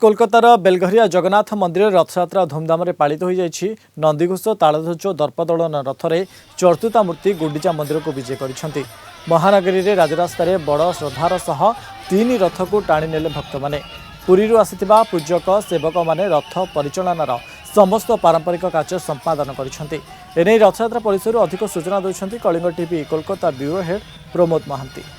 कोलकातार बेलघरिया जगन्नाथ मंदिर रथयात्रा धूमधाम पालित हो जाएगी। नंदीघोष तालध्वज दर्पदलन रथरे चतुर्था मूर्ति गुंडीचा मंदिर को विजय कर महानगरी में राजरास्त बड़ श्रद्धार सह 3 रथ को टाणी नेले भक्त मैंने पुरी आसिथिबा पूजक सेवक माने रथ परिचालनार समस्त पारंपरिक कार्य संपादन कर रथयात्रा परिसर अधिक सूचना देते Kalinga TV Kolkata bureau head Pramod Mohanty.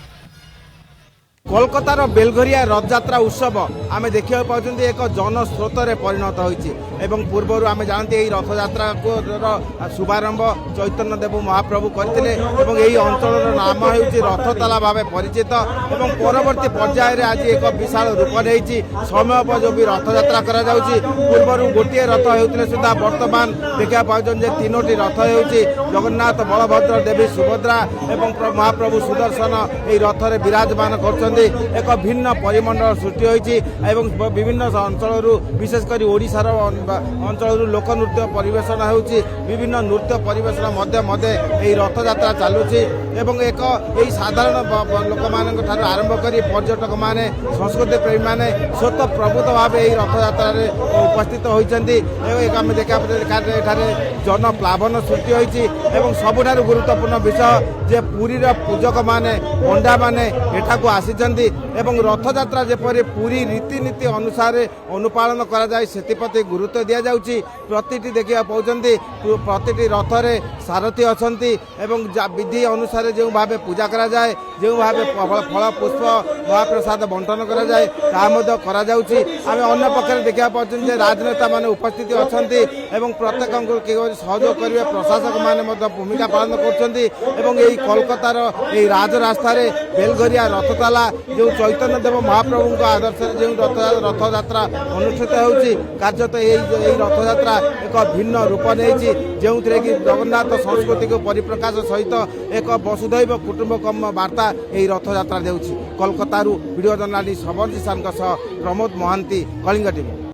कोलकातार बेलघरिया रथयात्रा उत्सव आम देखा पाँच एक जनस्रोत परिणत होती पूर्वर आम जानते रथयात्रा को शुभारंभ चैतन्य देव महाप्रभु करते अंचल नाम हो रथतला भाव परिचित और परवर्ती पर्यायर आज एक विशाल रूप नहीं समयोपयोगी रथयात्रा पूर्वर गोटे रथ होते सुधा बर्तमान देखा पाँच 3टी रथ हो जगन्नाथ बलभद्र देवी सुभद्रा और महाप्रभु सुदर्शन यही रथ में विराजमान कर एक भिन्न परिमंडल सृष्टि होती विभिन्न अंचल विशेषकर ओडिशार अंचल लोकनृत्य परिवेशन होती विभिन्न नृत्य परिवेशन मध्य मध्य यही रथयात्रा चलुची एक यही साधारण लोक मान आरंभ कर पर्यटक माने संस्कृति प्रेमी माने स्वतः प्रभुत भाव यही रथयात्रा उपस्थित होती आम देखा जन प्लावन सृष्टि होती सबुठार गुरुत्वपूर्ण विषय जे पुरीर पूजक माने पंडा माने एठाकू आसी रथयात्रा जेपरी पूरी रीतिनीति अनुसार अनुपालन करप्रति गुरुत्व दि जाउछि। प्रतिटी देखा पाँच प्रति रथरे सारथी अच्छा विधि अनुसार जो भाव पूजा करा जाए जो भाव फल पुष्प महाप्रसाद बंटन करा जाए करा जाउछि। आम अन्य पक्ष देखा पाँच राजनेता माने उपस्थित अच्छा प्रत्येक किपरि सहयोग करेंगे प्रशासक माने भूमिका पालन कर कोलकातार यही राजरास्तार बेलघरिया रथताला जो चैतन्य देव महाप्रभु आदर्श जो रथयात्रा अनुष्ठित होती कार्यत यही रथयात्रा एक भिन्न रूप नहीं जो कि जगन्नाथ संस्कृति को परिप्रकाश सहित एक वसुधैव कुटुंबकम वार्ता यही रथयात्रा देउछि। कोलकाता वीडियो जर्नालिस्ट सबन जिसान प्रमोद महांती कलिंग टीवी।